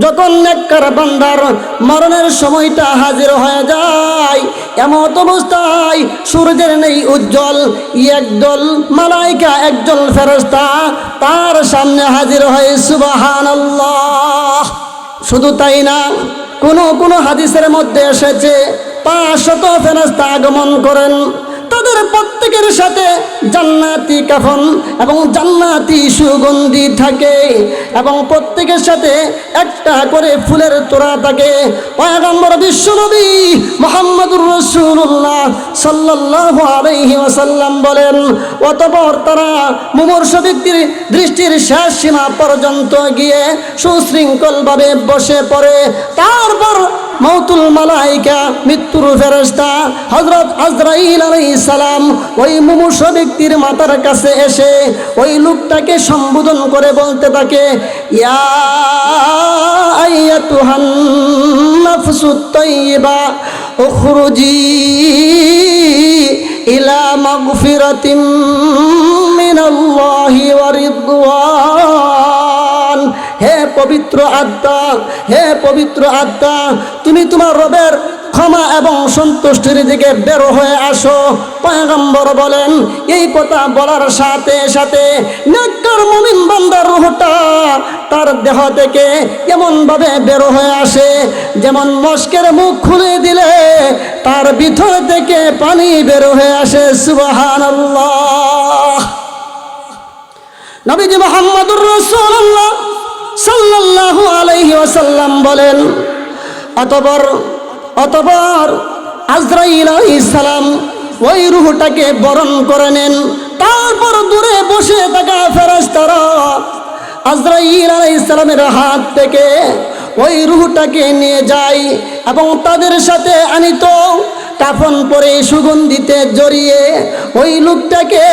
যখন নেককার বান্দার মরণের সময়টা হাজির হয়ে যায়, এমত অবস্থায় সূর্যের নেই উজ্জ্বল একদল মালাইকা, একজন ফেরেশতা তার সামনে হাজির হয়। সুবহানাল্লাহ। শুধু তাই না, কোন হাদিসের মধ্যে এসেছে 500 ফেরেশতা আগমন করেন। তাদের প্রত্যেকের সাথে জান্নাতি কাফন এবং জান্নাতি সুগন্ধি থাকে এবং প্রত্যেকের সাথে একটা করে ফুলের তোড়া থাকে। পয়গম্বর বিশ্বনবী মুহাম্মদুর রাসূলুল্লাহ সাল্লাল্লাহু আলাইহি ওয়াসাল্লাম বলেন, অতঃপর তারা মুমূর্ষু ব্যক্তির দৃষ্টির শেষ সীমা পর্যন্ত গিয়ে সুশৃঙ্খলভাবে বসে পড়ে। তারপর মৌতুল মালাইকা, মৃত্যুর ফেরেশতা হযরত আজরাইল আলাইহিস সালাম ওই মুমূর্ষু ব্যক্তির মাথার কাছে এসে ওই লোকটাকে সম্বোধন করে বলতে থাকে, ইয়া আইয়াতুহান নাফসুত তাইয়্যিবা উখরুজি ইলা মাগফিরাতিম মিনাল্লাহি ওয়া রিদওয়ান। হে পবিত্র আত্মা, হে পবিত্র আত্মা, তুমি তোমার রবের ক্ষমা এবং সন্তুষ্টির দিকে বের হয়ে আসো। পয়গম্বর বলেন, এই কথা বলার সাথে সাথে নেককার মুমিন বান্দার রূহটা তার দেহ থেকে এমন ভাবে বের হয়ে আসে যেমন মশকের মুখ খুলে দিলে তার ভিতর থেকে পানি বের হয়ে আসে। সুবহানাল্লাহ। নবীজি মুহাম্মদুর রাসূলুল্লাহ সাল্লাল্লাহু আলাইহি ওয়াসাল্লাম বলেন, অতঃপর আজরাইল আলাইহিস সালাম ওই রূহটাকে বরণ করে নেন। তারপর দূরে বসে থাকা ফেরেশতারা আজরাইল আলাইহিস সালামের হাত থেকে ওই রূহটাকে নিয়ে যায় এবং তাদের সাথে আনিত কাফন পরে সুগন্ধিতে জড়িয়ে ওই লোকটাকে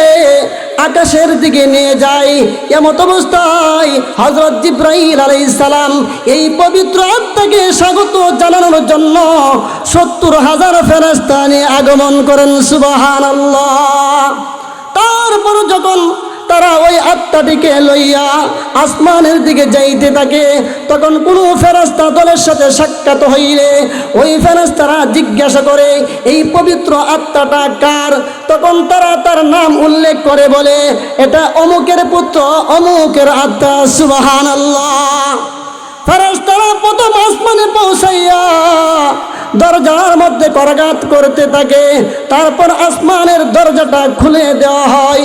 আকাশের দিকে নিয়ে যায়। এমত অবস্থায় হযরত জিবরাইল আলাইহিস সালাম এই পবিত্র আত্মাকে স্বাগত জানানোর জন্য 70,000 ফেরেশতা নিয়ে আগমন করেন। সুবহানাল্লাহ। তারপর যখন তারা ওই আত্মাটিকে লইয়া আসমানের দিকে যাইতে থাকে, তখন কোনো ফেরেশতা দলের সাথে সাক্ষাৎ হইলে ওই ফেরেশতারা জিজ্ঞাসা করে, এই পবিত্র আত্মাটা কার? তখন তারা তার নাম উল্লেখ করে বলে, এটা অমুকের পুত্র, অমুকের আত্মা। সুবহানাল্লাহ। ফেরেশতারা প্রথম আসমানে পৌঁছাইয়া দরজার মধ্যে করাঘাত করতে থাকে। তারপর আসমানের দরজাটা খুলে দেওয়া হয়।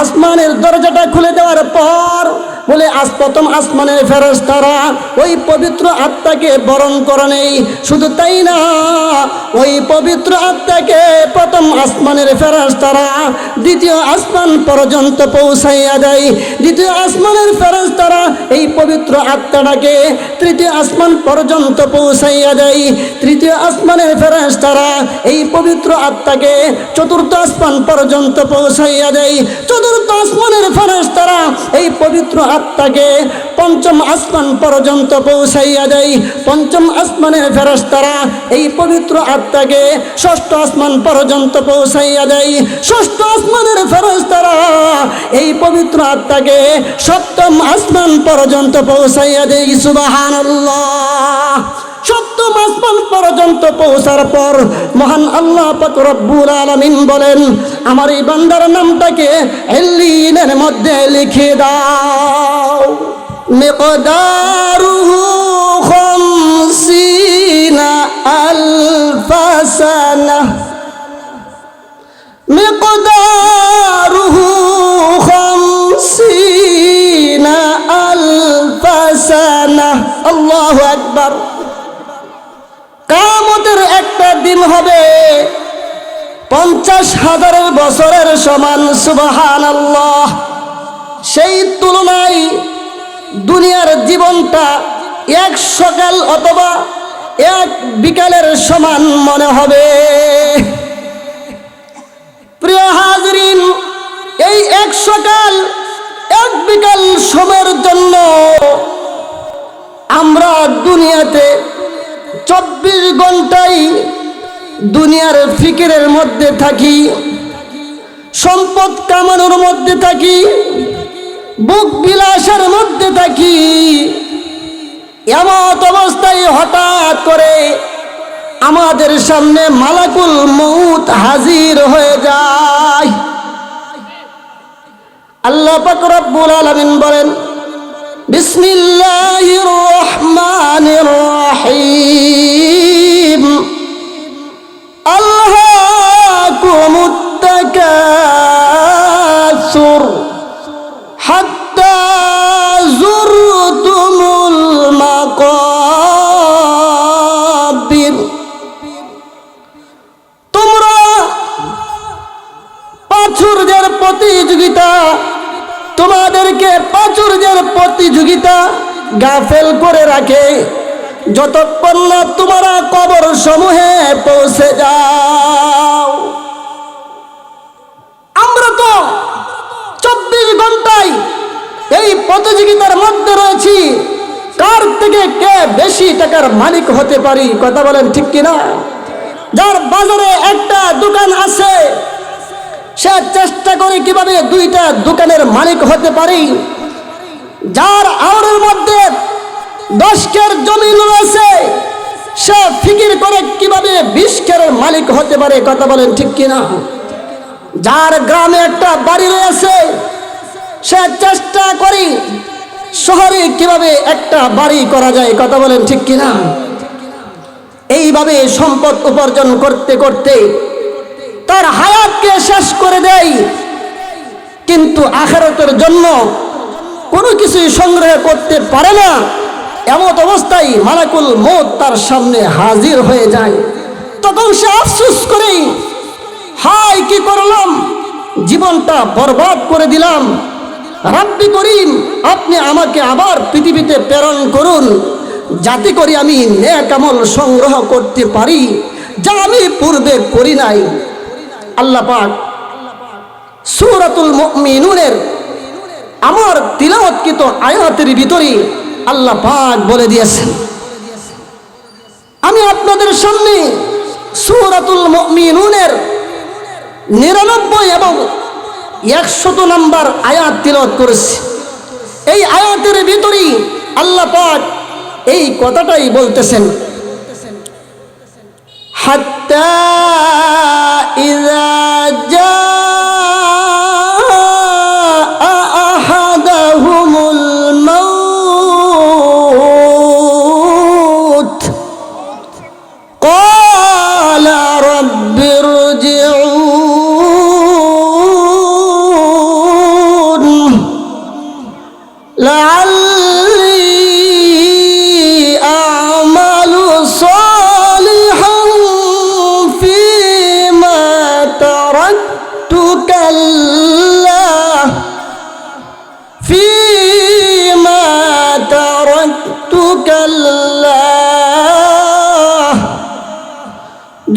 আসমানের দরজাটা খুলে দেওয়ার পর বলে প্রথম আসমানের ফেরেশতারা ওই পবিত্র আত্মাকে বরণ করে নেই। শুধু তাই না, ওই পবিত্র আত্মাকে প্রথম আসমানের ফেরেশতারা দ্বিতীয় আসমান পর্যন্ত পৌঁছাইয়া দেয়। দ্বিতীয় আসমানের ফেরেশতারা এই পবিত্র আত্মাটাকে তৃতীয় আসমান পর্যন্ত পৌঁছাইয়া দেয়। তৃতীয় আসমানের ফেরেশতারা এই পবিত্র আত্মাকে চতুর্থ আসমান পর্যন্ত পৌঁছাইয়া দেয়। চতুর্থ আসমানের ফেরেশতারা এই পবিত্র আত্মাকে পঞ্চম আসমান পর্যন্ত পৌঁছাইয়া দেয়। পঞ্চম আসমানের ফেরেশতারা এই পবিত্র আত্মাকে ষষ্ঠ আসমান পর্যন্ত পৌঁছাইয়া দেয়। ষষ্ঠ আসমানের ফেরেশতারা এই পবিত্র আত্মাকে সপ্তম আসমান পর্যন্ত পৌঁছাইয়া দেয়। সুবহানাল্লাহ। সপ্তম আসমান পর্যন্ত পৌঁছার পর মহান আল্লাহ পাক রব্বুল আলামিন বলেন, আমার এই বান্দার নামটাকে ইল্লিনের মধ্যে লিখে দাও। মিকদারুহু 50,000 সানাহ। মিকদারুহু 50,000 সানাহ। আল্লাহু আকবার। কিয়ামতের একটা দিন হবে 50,000 বছরের সমান। সুবহানাল্লাহ। সেই তুলনায় দুনিয়ার জীবনটা এক সকাল অথবা এক বিকালের সমান মনে হবে। প্রিয় হাজরিন, এই এক সকাল এক বিকাল সময়ের জন্য আমরা দুনিয়াতে 24 ঘন্টাই দুনিয়ার ফিকিরের মধ্যে থাকি, সম্পদ কামানোর মধ্যে থাকি, বুক বিলাসের মধ্যে থাকি। এমত অবস্থায় হঠাৎ করে আমাদের সামনে মালাকুল মউত হাজির হয়ে যায়। আল্লাহ পাক রব্বুল আলামিন বলেন, বিসমিল্লাহির রহমানির রহিম, আলহাকুমুত তাকাসুর হাত্তা যুরতুমুল মাকাবির। তোমরা প্রাচুর্যের প্রতিযোগিতা, তোমাদেরকে প্রাচুর্যের প্রতিযোগিতা গাফেল করে রাখে যতক্ষণ না তোমরা কবর সমূহে পৌঁছে যাও। আমরা তো 24 ঘন্টায় এই প্রতিযোগিতার মধ্যে রয়েছি, কার থেকে কে বেশি টাকার মালিক হতে পারি। কথা বলেন ঠিক কিনা? যার বাজারে একটা দোকান আছে সে চেষ্টা করে কিভাবে 2টা দোকানের মালিক হতে পারি। যার আওরের মধ্যে 10 কের জমি রয়েছে সে ফিকির করে কিভাবে 20 কের মালিক হতে পারে। কথা বলেন ঠিক কিনা? যার গ্রামে একটা বাড়ি রয়েছে সে চেষ্টা করে শহরে কিভাবে একটা বাড়ি করা যায়। কথা বলেন ঠিক কিনা? এইভাবে সম্পদ উপার্জন করতে করতে তার হায়াতকে শেষ করে দেয়, কিন্তু আখিরাতের জন্য কোনো কিছুই সংগ্রহ করতে পারে না। এমত অবস্থায় মালাকুল মউত তার সামনে হাজির হয়ে যায়। তখন সে আফসোস করে, হায় কি করলাম, জীবনটা বরবাদ করে দিলাম। রাব্বি করিম, আপনি আমাকে আবার পৃথিবীতে প্রেরণ করুন যাতে করে আমি নেক আমল সংগ্রহ করতে পারি যা আমি পূর্বে করি নাই। আল্লাহ পাক সূরাতুল মুমিনুনের আমার তিলাওয়াতকৃত আয়াতের ভিতরে আল্লাহ পাক বলে দিয়েছেন। আমি আপনাদের সামনে সূরাতুল মুমিনুনের 99 এবং 100 নম্বর আয়াত তিলাওয়াত করেছি। এই আয়াতের ভিতরে আল্লাহ পাক এই কথাটাই বলতেছেন, হাত্তা ইযা জাআ আহাদাহুমুল মাউত ক্বালা রাব্বিরজিউন লাআল্লি আ'মালু সালিহান ফীমা তারাকতু কাল্লা ফীমা তারাকতু কাল্লা।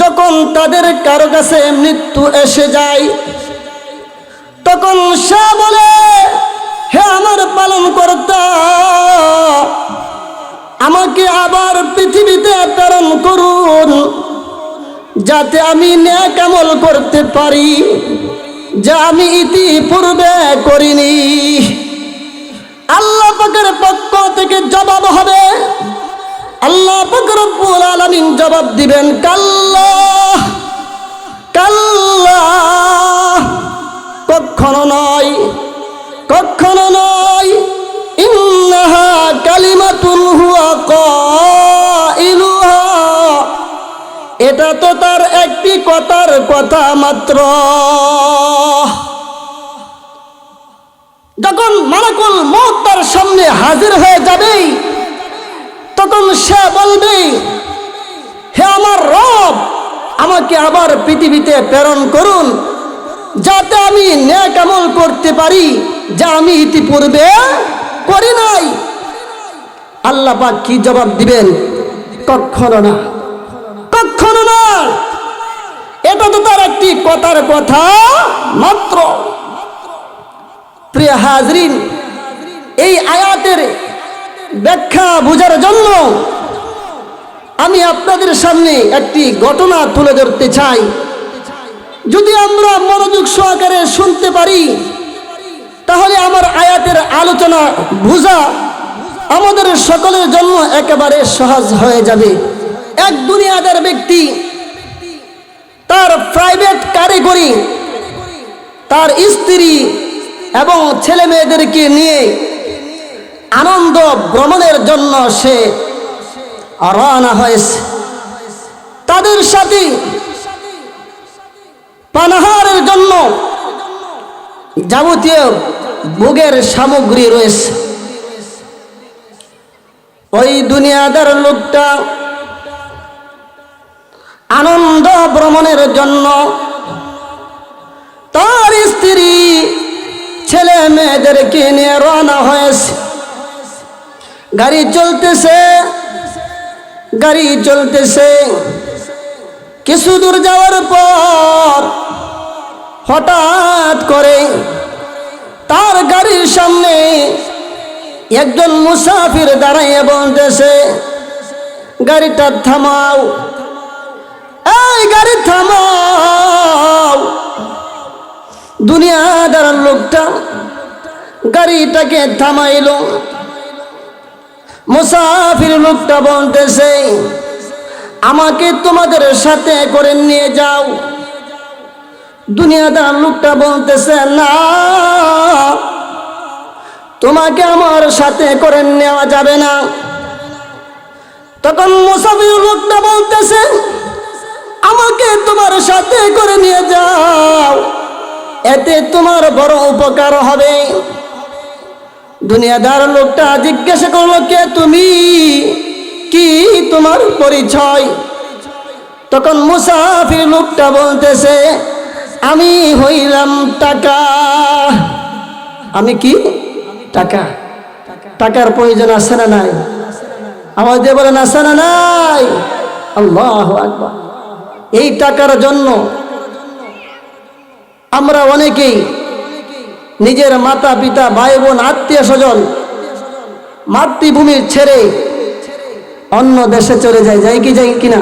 যখন তাদের কারো কাছে মৃত্যু এসে যায় তখন সে বলে, হে আমার পালনকর্তা, আমাকে আবার পৃথিবীতে প্রেরণ করুন যাতে আমি নেক আমল করতে পারি যা আমি ইতিপূর্বে করিনি। আল্লাহ পাকের পক্ষ থেকে জবাব হবে, আল্লাহ পাক রব্বুল আলামিন জবাব দিবেন, কাল্লা কাল্লা, কখনো নয়, কখনো নয়। ইন্নাহা কালিমাতুন হুয়া কাইলুহা, এটা তো তার একটি কথার কথা মাত্র। যখন মালাকুল মউত তার সামনে হাজির হয়ে যাবে তখন সে বলবে, হে আমার রব, আমাকে আবার পৃথিবীতে প্রেরণ করুন যাতে আমি নেক আমল করতে পারি যা আমি ইতিপূর্বে করি নাই। আল্লাহ পাক কি জবাব দিবেন? কখনো না, কখনো না, এটা তো তার একটি কথার কথা মাত্র। প্রিয় হাজরিন, এই আয়াতের ব্যাখ্যা বোঝার জন্য আমি আপনাদের সামনে একটি ঘটনা তুলে ধরতে চাই। যদি আমরা মনোযোগ সহকারে শুনতে পারি তাহলে আমার আয়াতের আলোচনা বোঝা আমাদের সকলের জন্য একেবারে সহজ হয়ে যাবে। এক দুনিয়াদার ব্যক্তি তার প্রাইভেট কারে করে তার স্ত্রী এবং ছেলে মেয়েদেরকে নিয়ে আনন্দ ভ্রমণের জন্য সে রওনা হয়েছে। তাদের সাথে পানাহারের জন্য যাবতীয় ভোগের সামগ্রী রয়েছে। ওই দুনিয়াদার লোকটা আনন্দ ভ্রমণের জন্য তার স্ত্রী ছেলে মেয়েদেরকে নিয়ে রওনা হয়েছে। গাড়ি চলতেছে। কিছু দূর যাওয়ার পর হঠাৎ করে তার গাড়ির সামনে একজন মুসাফির দাঁড়াইয়া বলতেছে, গাড়িটা থামাও, এই গাড়ি থামাও। দুনিয়াদার লোকটা গাড়িটাকে থামাইল। মুসাফির লোকটা বলতেছে, আমাকে তোমাদের সাথে করে নিয়ে যাও। দুনিয়াদার লোকটা বলতেছে, না, তোমাকে আমার সাথে করে নেওয়া যাবে না। তখন মুসাফির লোকটা বলতেছে, আমাকে তোমার সাথে করে নিয়ে যাও, এতে তোমার বড় উপকার হবে। দুনিয়াদার লোকটা জিজ্ঞাসা করলো, কে তুমি, কি তোমার পরিচয়? তখন মুসাফির লোকটা বলতেছে, আমি হইলাম টাকা। আমি কি? টাকা। টাকার প্রয়োজন আছে না নাই? আওয়াজ দিয়ে বলেন, আছে না নাই? আল্লাহু আকবার। এই টাকার জন্য আমরা অনেকেই নিজের মাতা পিতা ভাই বোন আত্মীয় স্বজন মাতৃভূমি ছেড়ে অন্য দেশে চলে যাই কিনা?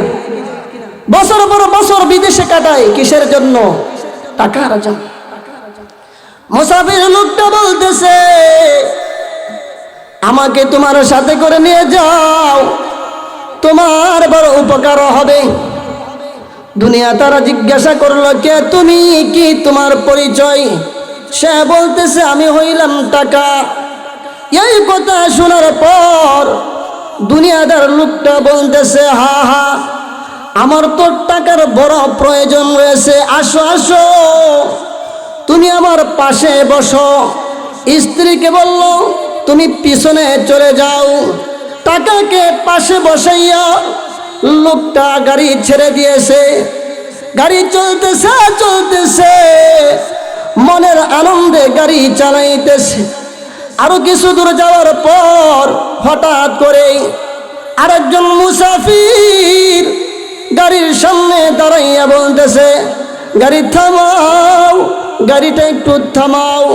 বছর পর বছর বিদেশে কাটায়। কিসের জন্য? টাকার জন্য। মুসাফির লোকটা বলতেছে, আমাকে তোমার সাথে করে নিয়ে যাও, তোমার বড় উপকার হবে। দুনিয়া তারা জিজ্ঞাসা করলো, কে তুমি, কি তোমার পরিচয়? সে বলতেছে, আমি হইলাম টাকা। এই কথা শোনার পর দুনিয়াদার লোকটা বলতেছে, হা হা, আমার তো টাকার বড় প্রয়োজন রয়েছে। আসো আসো, তুমি আমার পাশে বসো। স্ত্রীকে বলল, তুমি পিছনে চলে যাও। টাকাকে পাশে বসাইয়া লোকটা গাড়ি ছেড়ে দিয়েছে। গাড়ি চলতেছে, মনের আনন্দে গাড়ি চালাইতেছে। আরো কিছু দূর যাওয়ার পর হঠাৎ করে আরেকজন মুসাফির গাড়ির সামনে দাঁড়াইয়া বলতেছে, গাড়ি থামাও, গাড়িটা একটু থামাও।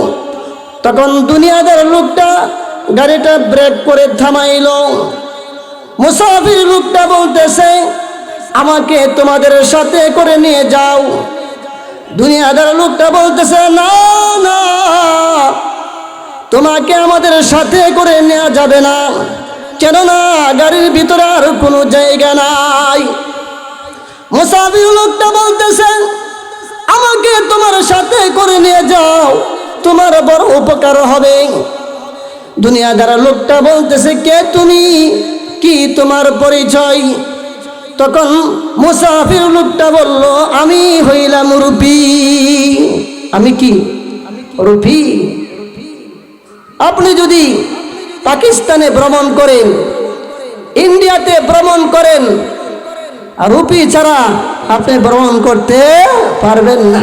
তখন দুনিয়াদার লোকটা গাড়িটা ব্রেক করে থামাইল। মুসাফির লোকটা বলতেছে, আমাকে তোমাদের সাথে করে নিয়ে যাও। দুনিয়াদার লোকটা বলতেছে, না না, তোমাকে আমাদের সাথে করে নেওয়া যাবে না, কেননা গাড়ির ভিতরে আর কোনো জায়গা নাই। মুসাফির লোকটা বলতেছে, আমাকে তোমার সাথে করে নিয়ে যাও, তোমার বড় উপকার হবে। দুনিয়াদার লোকটা বলতেছে, কে তুমি, কি তোমার পরিচয়? তখন মুসাফির লোকটা বলল, আমি হইলাম রুপি। আমি কি? রুপি। আপনি যদি পাকিস্তানে ভ্রমণ করেন, ইন্ডিয়াতে ভ্রমণ করেন, রুপি ছাড়া আপনি ভ্রমণ করতে পারবেন না।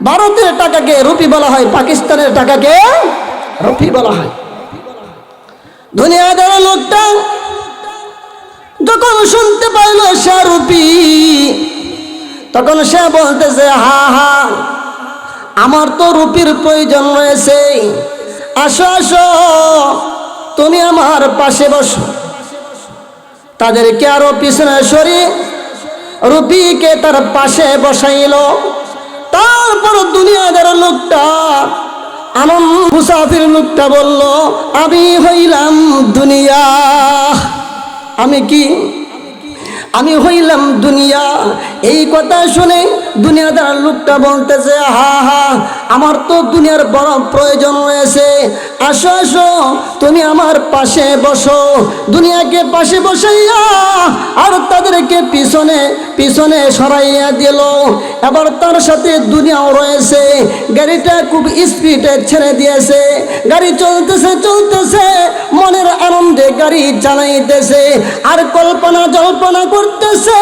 ভারতের টাকাকে রুপি বলা হয়, পাকিস্তানের টাকাকে রুপি বলা হয়। দুনিয়াদার লোকটা যখন শুনতে পাইল সে রুপি, তখন সে বলতেছে, হা হা, আমার তো রুপির প্রয়োজন রয়েছে। আসো আসো, তুমি আমার পাশে বসো। তাদেরকে আরো পিছনে সরিয়ে রুপিকে তার পাশে বসাইল। তারপর দুনিয়াদার লোকটা মুসাফির লোকটা বলল, আমি হইলাম দুনিয়া। আমি হইলাম দুনিয়া। এই কথা শুনে দুনিয়াদার লোকটা বলতেছে, হা হা, আমার তো দুনিয়ার বড় প্রয়োজন রয়েছে। আসো আসো, তুমি আমার পাশে বসো। দুনিয়াকে পাশে বসাইয়া আর তাদেরকে পিছনে পিছনে সরাইয়া দিল। এবার তার সাথে দুনিয়াও রয়েছে। গাড়িটা খুব স্পিডে ছেড়ে দিয়েছে। গাড়ি চলতেছে চলতেছে, মনের আনন্দে গাড়ি চালাইতেছে আর কল্পনা জল্পনা করতেছে,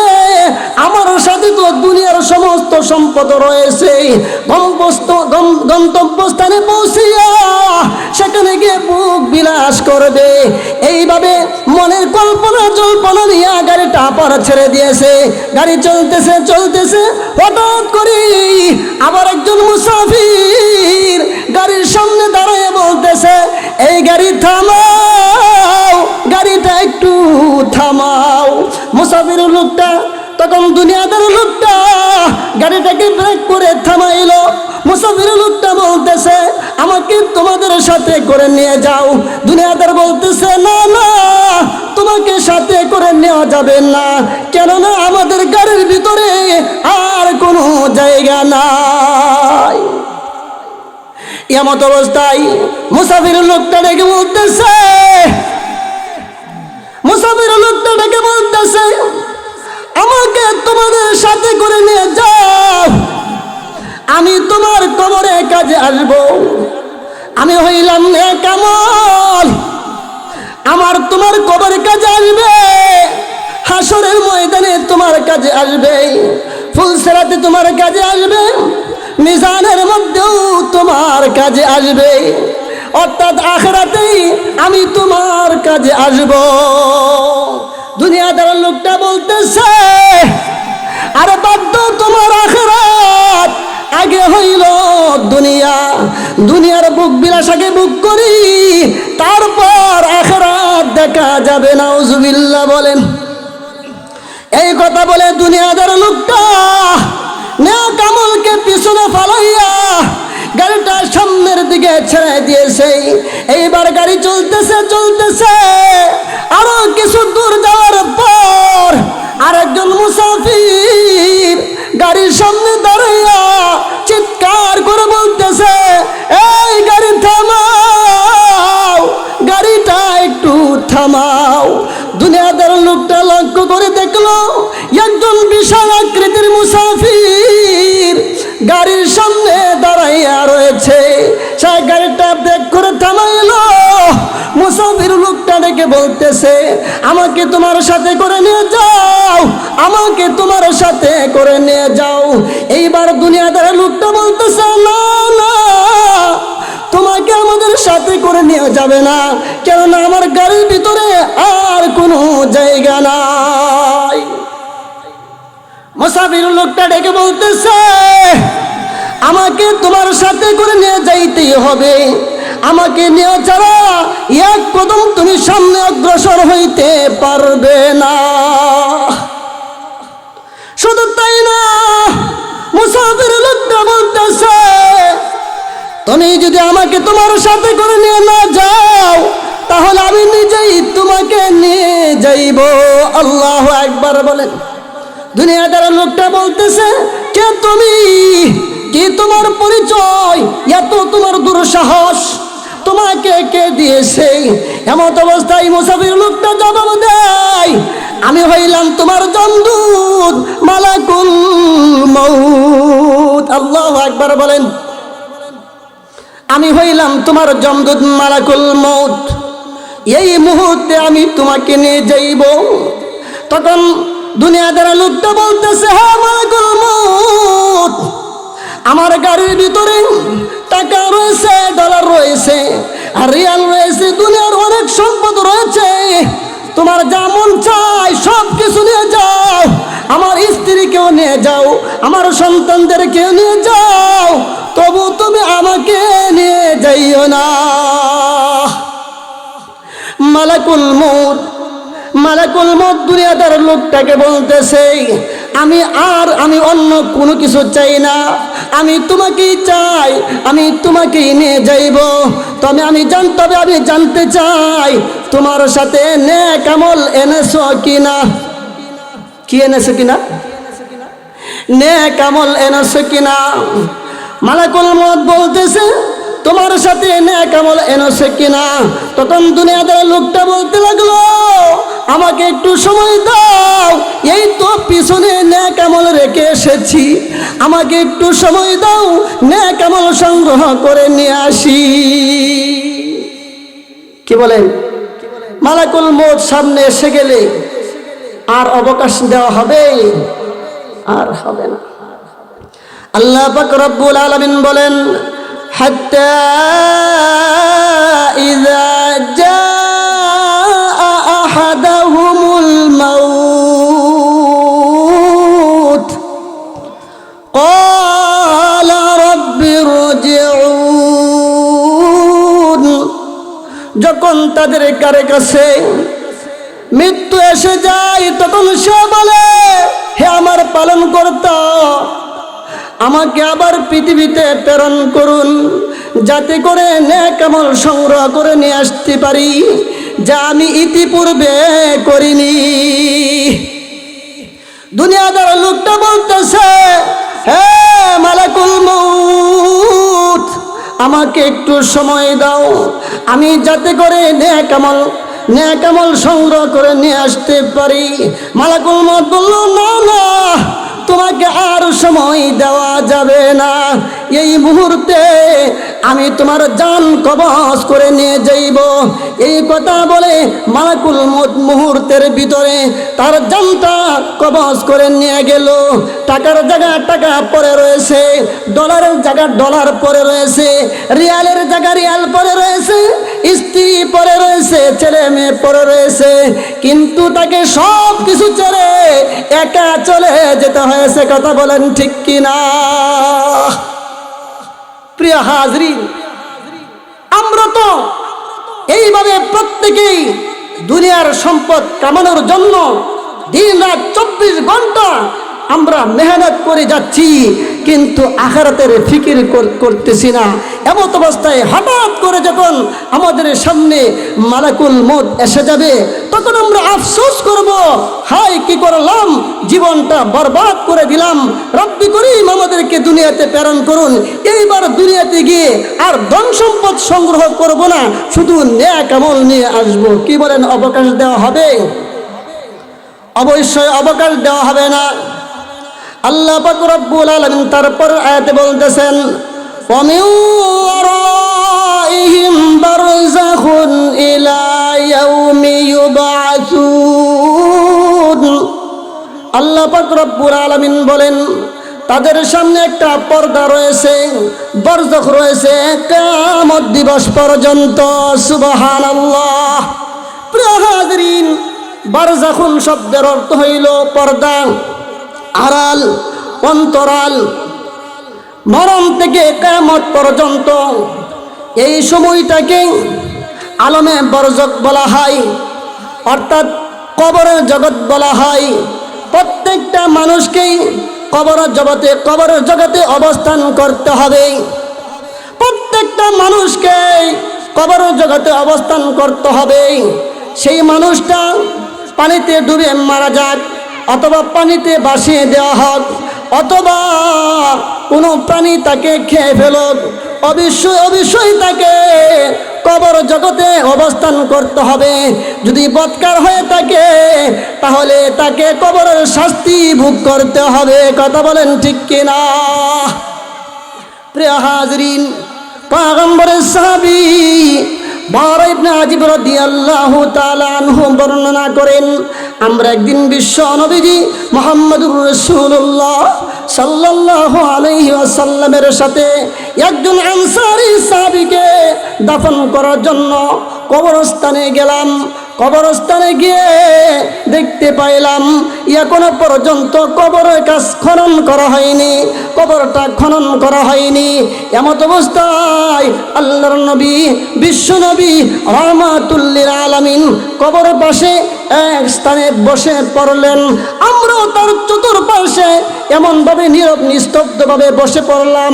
আমার সাথে তো দুনিয়ার সমস্ত সম্পদ রয়েছে। গন্তব্যস্থানে পৌঁছিয়া সেখানে গিয়ে বুক বিলাস করবে। এইভাবে মনের কল্পনা জল্পনা নিয়ে গাড়িটা পার ছেড়ে দিয়েছে। গাড়ি চলতেছে চলতেছে, হঠাৎ করে আবার একজন মুসাফির গাড়ির সামনে দাঁড়িয়ে বলতেছে, এই গাড়ি থামাও, গাড়িটা একটু থামাও। মুসাফির লোকটা তখন দুনিয়াদার লোকটা গাড়িটাকে ব্রেক করে থামাইলো। মুসাফির লোকটা বলতেছে, আমাকে তোমাদের সাথে করে নিয়ে যাও। দুনিয়াদার বলতেছে, না না, তোমাকে সাথে করে নেওয়া যাবে না, কেননা আমাদের গাড়ির ভিতরে আর কোনো জায়গা নাই। এমত অবস্থায় মুসাফির লোকটা ডেকে বলতেছে, আমাকে তোমাদের সাথে করে নিয়ে যাও, আমি তোমার কবরে কাজে আসব। আমি হইলাম নেকামল, আমার তোমার কবরে কাজে আসবে, হাসরের ময়দানে তোমার কাজে আসবে, ফুলসিরাতে তোমার কাজে আসবে, মিজানের মধ্যেও তোমার কাজে আসবে, অর্থাৎ আখিরাতেই আমি তোমার কাজে আসব। দুনিয়াদার লোকটা বলতেছে, আরে বাধ্য তোমার আখিরাত, আগে হইল দুনিয়া। দুনিয়ার বুক বিলাস আগে বুক করি, তারপর আখিরাত দেখা যাবে। নাউজুবিল্লাহ বলেন। এই কথা বলে দুনিয়াদার লোকটা নেক আমলকে পিছনে ফালাইয়া গাড়িটা সামনের দিকে ছেড়ে দিয়েছে। এইবার গাড়ি চলতেছে চলতেছে, আরো কিছু দূর যাওয়ার পর আরেকজন মুসাফির গাড়ির সামনে দাঁড়াইয়া চিৎকার করে বলতেছে, এই গাড়ি থামাও, গাড়িটা একটু থামাও। দুনিয়াদার লোকটা লক্ষ্য করে দেখলো একজন বিশাল আকৃতির মুসাফির গাড়ির সামনে দাঁড়াইয়া রয়েছে। সে গাড়িটা ব্রেক করে থামাইলো। মুসাফির লোকটা ডেকে বলতেছে, আমাকে তোমার সাথে করে নিয়ে যাও, আমাকে তোমার সাথে করে নিয়ে যাও। এইবার দুনিয়াদার লোকটা বলতেছে, না না, তোমাকে আমাদের সাথে করে নিয়ে যাবে না, কেননা আমার গাড়ির ভিতরে আর কোনো জায়গা নাই। মুসাফির লোকটা ডেকে বলতেছে, আমাকে তোমার সাথে করে নিয়ে যাইতেই হবে, আমাকে নিয়ে ছাড়া এক কদম তুমি সামনে অগ্রসর হইতে পারবে না। শুধু তাই না, মুসাফির লোকটা বলতেছে, তুমি যদি আমাকে তোমার সাথে করে নিয়ে না যাও, তাহলে আমি নিজেই তোমাকে নিয়ে যাইব। আল্লাহু আকবার বলেন। দুনিয়াদার লোকটা বলতেছে, কে তুমি, কি তোমার পরিচয়, এত তোমার দুঃসাহস, তোমাকে কে দিয়েছে? এমত অবস্থায় মুসাফির লোকটা জবাব দেয়, আমি হইলাম তোমার জমদূত মালাকুল মউত। আল্লাহু আকবার বলেন। আমি হইলাম তোমার জমদূত মালাকুল মউত, এই মুহূর্তে আমি তোমাকে নিয়ে যাইব। তখন দুনিয়াদার লোকটা বলতেছে, হ্যাঁ মালাকুল মউত, আমার গাড়ির ভিতরে টাকা রয়েছে, ডলার রয়েছে, আর রিয়াল রয়েছে, দুনিয়ার অনেক সম্পদ রয়েছে, তোমার যা মন চাই সব কিছু নিয়ে যাও, আমার স্ত্রীকেও নিয়ে যাও, আমার সন্তানদেরকেও নিয়ে যাও, তবু তুমি আমাকে নিয়ে যাইও না। মালাকুল মউত দুনিয়াদার লোকটাকে বলতেছে, আমি অন্য কোনো কিছু চাই না, আমি তোমাকেই চাই, আমি তোমাকেই নিয়ে যাইব। তবে আমি জানতে চাই তোমার সাথে নেক আমল এনেছো কিনা। কি এনেছো কিনা? নেক আমল এনেছো কিনা? মালাকুল মউত বলতেছে তোমার সাথে নেক আমল এনেছে কিনা। তখন দুনিয়াদার লোকটা বলতে লাগলো আমাকে একটু সময় দাও, এই তো পিছনে নেক আমল রেখে এসেছি, আমাকে একটু সময় দাও, নেক আমল সংগ্রহ করে নিয়ে আসি। কি বলেন? মালাকুল মউত সামনে এসে গেলে আর অবকাশ দেওয়া হবে? আর হবে না। আল্লাহ পাক রব্বুল আলামিন বলেন হাত্তা ইযা জাআ আহাদাহুমুল মাউত ক্বালা রাব্বিরজিউন। যখন তাদের কাছে মৃত্যু এসে যায় তখন সে বলে হে আমার পালনকর্তা, আমাকে আবার পৃথিবীতে প্রেরণ করুন, যাতে করে নেক আমল সংগ্রহ করে নিয়ে আসতে পারি যা আমি ইতিপূর্বে করিনি। দুনিয়াদার লোকটা বলতেছে হে মালাকুল মউত, আমাকে একটু সময় দাও, আমি যাতে করে নেক আমল সংগ্রহ করে নিয়ে আসতে পারি। মালাকুল মউত বলল না না, তোমাকে আর সময় দেওয়া যাবে না, এই মুহূর্তে আমি তোমার জান কবজ করে নিয়ে যাইব। এই কথা বলে মালাকুল মউত মুহূর্তের ভিতরে তার জানটা কবজ করে নিয়ে গেল। টাকার জায়গা টাকা পড়ে রয়েছে, ডলারের জায়গা ডলার পড়ে রয়েছে, রিয়ালের জায়গা রিয়াল পড়ে রয়েছে, স্ত্রী পড়ে রয়েছে, ছেলে মেয়ে পড়ে রয়েছে, কিন্তু তাকে সব কিছু ছেড়ে একা চলে যেতে হয়েছে। কথা বলেন ঠিক কিনা? প্রিয় হাজরিন, আমরা তো এইভাবে প্রত্যেকেই দুনিয়ার সম্পদ কামানোর জন্য দিন রাত 24 ঘন্টা আমরা মেহনত করে যাচ্ছি, কিন্তু আখিরাতের ফিকির করতেছি না। এমত অবস্থায় হঠাৎ করে যখন আমাদের সামনে মালাকুল মউত এসে যাবে তখন আমরা আফসোস করব, হায় কি করলাম, জীবনটা বরবাদ করে দিলাম। রব্বি করিম আমাদেরকে দুনিয়াতে প্রেরণ করুন, এইবার দুনিয়াতে গিয়ে আর ধন সম্পদ সংগ্রহ করব না, শুধু নেক আমল নিয়ে আসব। কি বলেন, অবকাশ দেওয়া হবে? অবশ্যই অবকাশ দেওয়া হবে না। আল্লাহ পাক রব্বুল আলামিন তারপর আয়াতে বলতেছেন ওয়ামিন ওয়ারাইহিম বারযাখুন ইলা ইয়াউমি ইউবআসুন। আল্লাহ পাক রব্বুল আলামিন বলেন তাদের সামনে একটা পর্দা রয়েছে, বরজখ রয়েছে কিয়ামত দিবস পর্যন্ত। সুবহানাল্লাহ। প্রিয় হাজরিন, বারযাখুন শব্দের অর্থ হইল পর্দা, আড়াল, অন্তরাল। মরণ থেকে কিয়ামত পর্যন্ত এই সময়টাকে আলমে বরজখ বলা হয়, অর্থাৎ কবরের জগৎ বলা হয়। প্রত্যেকটা মানুষকেই কবরের জগতে অবস্থান করতে হবে। প্রত্যেকটা মানুষকে কবরের জগতে অবস্থান করতে হবে। সেই মানুষটা পানিতে ডুবে মারা যাক, অথবা পানিতে ভাসিয়ে দেওয়া হোক, অথবা কোনো প্রাণী তাকে খেয়ে ফেলুক, অবশ্যই তাকে কবর জগতে অবস্থান করতে হবে। যদি বদকার হয়ে থাকে তাহলে তাকে কবরের শাস্তি ভোগ করতে হবে। কথা বলেন ঠিক কিনা? প্রিয় হাজরিন, পয়গম্বরের সাহাবী বারা ইবনে আজিব রাদিয়াল্লাহু তাআলা আনহু বর্ণনা করেন, আমরা একদিন বিশ্ব নবীজি মুহাম্মদুর রাসূলুল্লাহ সাল্লাল্লাহু আলাইহি ওয়াসাল্লামের সাথে একজন আনসারী সাহাবীকে দাফন করার জন্য কবরস্থানে গেলাম। কবরস্থানে গিয়ে দেখতে পাইলাম এখনো পর্যন্ত কবরের কাজ খনন করা হয়নি, কবরটা খনন করা হয়নি। এমত অবস্থায় আল্লাহর নবী, বিশ্ব নবী রাহমাতুল লিল আলামিন কবরের পাশে এক স্থানে বসে পড়লেন। আমরাও তার চতুর্পাশে এমনভাবে নীরব নিস্তব্ধভাবে বসে পড়লাম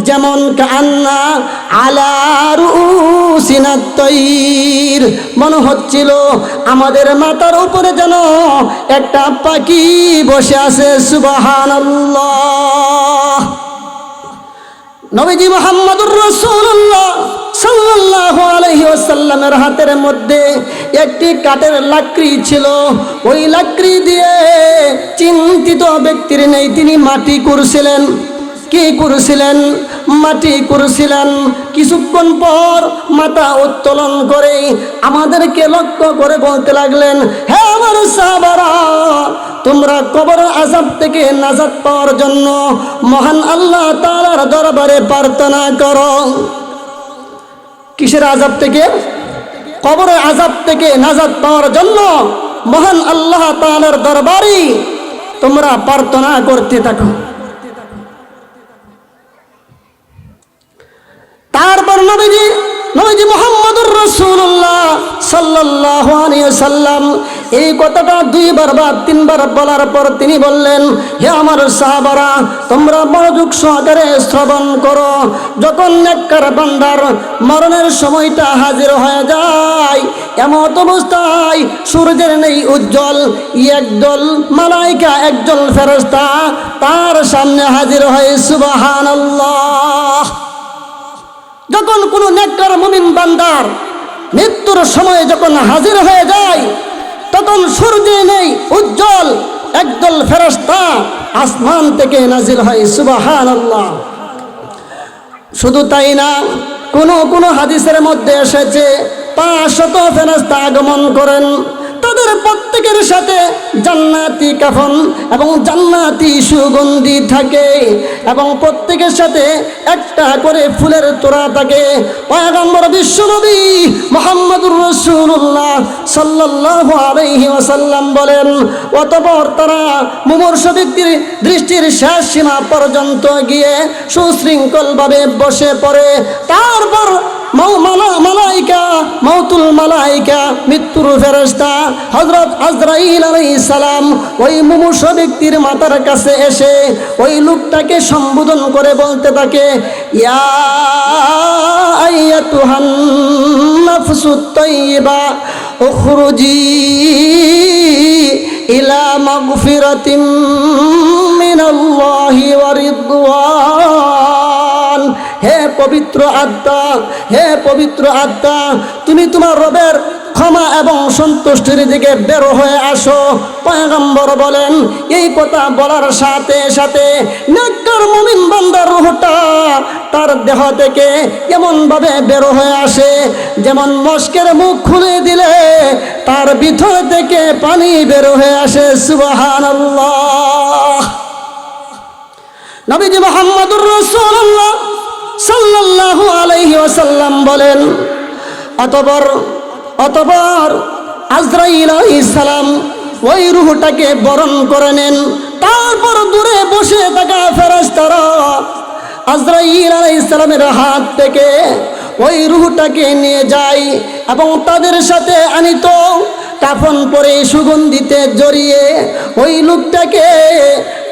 যেমন কান্না আলা রুসিনাত তাইর, মনে হচ্ছিল আমাদের মাথার উপরে যেন একটা পাখি বসে আছে। সুবহানাল্লাহ। নবীজি মুহাম্মদুর রাসূলুল্লাহ সাল্লাল্লাহু আলাইহি ওয়াসাল্লামের হাতের মধ্যে একটি কাঠের লাকড়ি ছিল। ওই লাকড়ি দিয়ে চিন্তিত ব্যক্তির নেই, তিনি মাটি করছিলেন। কি করছিলেন? মাটি করছিলেন। কিছুক্ষণ পর মাথা উত্তোলন করে আমাদেরকে লক্ষ্য করে বলতে লাগলেন, হে আমার সাহাবারা, তোমরা কবর আযাব থেকে নাজাত পাওয়ার জন্য মহান আল্লাহ তাআলার দরবারে প্রার্থনা করো। কিসের আযাব থেকে? কবরের আযাব থেকে নাজাত পাওয়ার জন্য মহান আল্লাহ তাআলার দরবারে তোমরা প্রার্থনা করতে থাকো। তারপর নবীজি মুহাম্মদুর রাসূলুল্লাহ সাল্লাল্লাহু আলাইহি ওয়াসাল্লাম এই কথাটা দুইবার বা তিনবার বলার পর তিনি বললেন, হে আমার সাহাবারা, তোমরা মনোযোগ সহকারে শ্রবণ করো। যখন নেককার বান্দার মরণের সময়টা হাজির হয়ে যায়, এমত অবস্থায় সূর্যের নেই উজ্জ্বল একদল মালাইকা, একজন ফেরেশতা তার সামনে হাজির হয়। সুবহানাল্লাহ। যখন কোনো নেককার মুমিন বান্দার মৃত্যুর সময় যখন হাজির হয়ে যায়, তখন সূর্যে নেই উজ্জ্বল একদল ফেরেশতা আসমান থেকে নাজিল হয়। সুবহানাল্লাহ। শুধু তাই না, কোনো হাদিসের মধ্যে এসেছে 500 ফেরেশতা আগমন করেন। তাদের প্রত্যেকের সাথে জান্নাতি কাফন এবং জান্নাতি সুগন্ধি থাকে এবং প্রত্যেকের সাথে একটা করে ফুলের তোড়া থাকে। পয়গম্বর বিশ্বনবী মুহাম্মদুর রাসূলুল্লাহ সাল্লাল্লাহু আলাইহি ওয়াসাল্লাম বলেন, অতঃপর তারা মুমূর্ষু ব্যক্তির দৃষ্টির শেষ সীমা পর্যন্ত গিয়ে সুশৃঙ্খলভাবে বসে পড়ে। তারপর মালাইকা, মৌতুল মালাইকা, মৃত্যুর ফেরেশতা হযরত আজরাইল আলাইহিস সালাম ওই মুমূর্ষু ব্যক্তির মাথার কাছে এসে ওই লোকটাকে সম্বোধন করে বলতে থাকে, ইয়া আইয়াতুহান নাফসুত তাইয়্যিবা উখরুজি ইলা মাগফিরাতিম মিনাল্লাহি ওয়া রিদওয়ান। হে পবিত্র আত্মা, হে পবিত্র আত্মা, তুমি তোমার রবের ক্ষমা এবং সন্তুষ্টির দিকে বের হয়ে আসো। পয়গম্বর বলেন, এই কথা বলার সাথে সাথে নেককার মুমিন বান্দার রূহটা তার দেহ থেকে এমনভাবে বের হয়ে আসে যেমন মশকের মুখ খুলে দিলে তার ভিতর থেকে পানি বের হয়ে আসে। সুবহানাল্লাহ। নবীজি মুহাম্মদুর রাসূলুল্লাহ সাল্লাল্লাহু আলাইহি ওয়াসাল্লাম বলেন, অতঃপর আজরাইল আলাইহিস সালাম ওই রূহটাকে বরণ করে নেন। তারপর দূরে বসে থাকা ফেরেশতারা আজরাইল আলাইহিস সালামের হাত থেকে ওই রূহটাকে নিয়ে যায় এবং তাদের সাথে আনিত কাফন পরে সুগন্ধিতে জড়িয়ে ওই লোকটাকে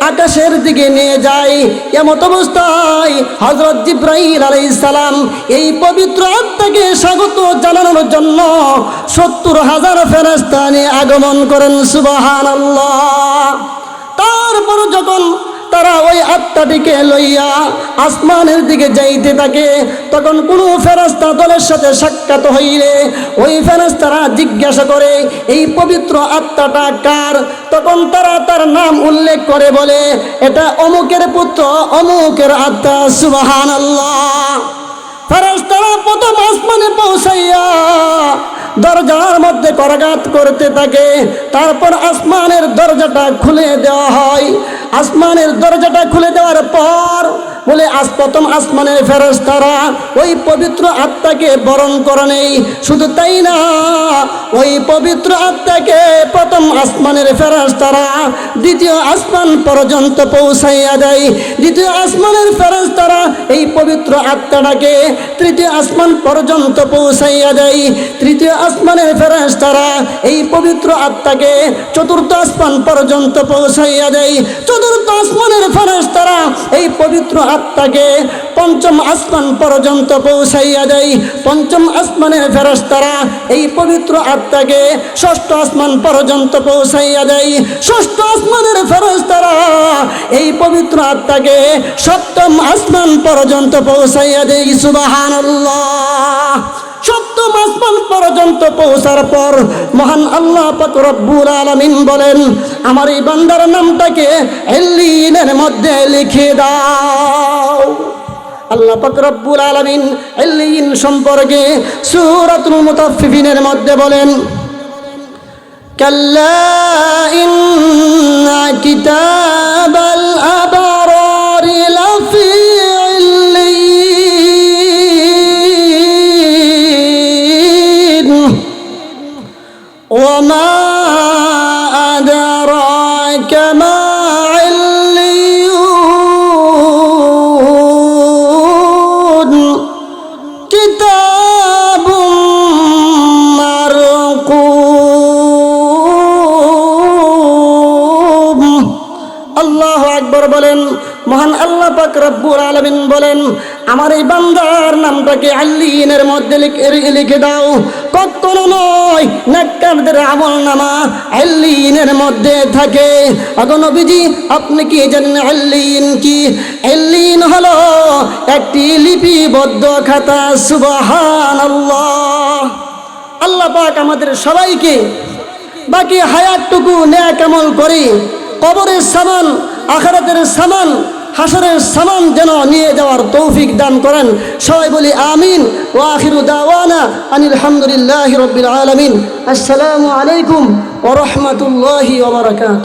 আকাশের দিকে নিয়ে যায়। এমত অবস্থায় হযরত জিবরাইল আলাইহিস সালাম এই পবিত্র আত্মাকে স্বাগত জানানোর জন্য 70,000 ফেরেশতা নিয়ে আগমন করেন। সুবহানাল্লাহ। তারপর যখন তারা ওই আত্মাটিকে লইয়া আসমানের দিকে যাইতে থাকে, তখন কোনো ফেরেশতা দলের সাথে সাক্ষাৎ হইলে ওই ফেরেশতারা জিজ্ঞাসা করে, এই পবিত্র আত্মাটা কার? তখন তারা তার নাম উল্লেখ করে বলে, এটা অমুকের পুত্র, অমুকের আত্মা। সুবহানাল্লাহ। ফেরেশতারা প্রথম আসমানে পৌঁছাইয়া দরজার মধ্যে করাঘাত করতে থাকে। তারপর আসমানের দরজাটা খুলে দেওয়া হয়। আসমানের দরজাটা খুলে দেওয়ার পর বলে প্রথম আসমানের ফেরেশতারা ওই পবিত্র আত্মাকে বরণ করে নেই। শুধু তাই না, ওই পবিত্র আত্মাকে প্রথম আসমানের ফেরেশতারা দ্বিতীয় আসমান পর্যন্ত পৌঁছাইয়া দেয়। দ্বিতীয় আসমানের ফেরেশতারা এই পবিত্র আত্মাটাকে তৃতীয় আসমান পর্যন্ত পৌঁছাইয়া দেয়। তৃতীয় আসমানের ফেরেশতারা এই পবিত্র আত্মাকে চতুর্থ আসমান আসমান পর্যন্ত পৌঁছাইয়া দেয়। চতুর্থ আসমানের ফেরেশতারা এই পবিত্র আত্মাকে পঞ্চম আসমান পর্যন্ত পৌঁছাইয়া দেয়। পঞ্চম আসমানের ফেরেশতারা এই পবিত্র আত্মাকে ষষ্ঠ আসমান পর্যন্ত পৌঁছাইয়া দেয়। ষষ্ঠ আসমানের ফেরেশতারা এই পবিত্র আত্মাকে সপ্তম আসমান পর্যন্ত পৌঁছাইয়া দেয়। সুবহানাল্লাহ। সপ্তম আসমান পর্যন্ত পৌঁছার পর মহান আল্লাহ পাক রব্বুল আলামিন বলেন, আমার এই বান্দার নামটাকে ইল্লিয়িনের মধ্যে লিখে দাও। আল্লাহ পাক রব্বুল আলামিন ইল্লিয়িন সম্পর্কে সূরাতুল মুতাফফিফিনের মধ্যে বলেন, কাল্লা ইন্না কিতাবাল আবরারি লাফি ইল্লিয়িন ওয়া মা আদরাকা মা ইল্লিয়ুন কিতাবুম মারকুম। আল্লাহু আকবার বলেন। মহান আল্লাহ পাক রব্বুল আলামিন বলেন, আমার এই বান্দার নামটাকে আল্লিয়িনের মধ্যে লিখে দাও। কখনো নয়, নেককারদের আমলনামা আল্লিয়িনের মধ্যে থাকে। আগো নবীজি, আপনি কি জানেন আল্লিয়িন কি? আল্লিয়িন হলো একটি লিপিবদ্ধ খাতা। সুবহানাল্লাহ। আল্লাহ পাক আমাদের সবাইকে বাকি হায়াতটুকু নেক আমল করি কবরের সামান, আখিরাতের সামান, হাসরের সামান যেন নিয়ে যাওয়ার তৌফিক দান করেন। সবাই বলি আমিন। ওয়া আখিরু দাওয়ানা আনিল হামদুলিল্লাহি রাব্বিল আলামিন। আসসালামু আলাইকুম ওয়া রাহমাতুল্লাহি ওয়া বারাকাতুহু।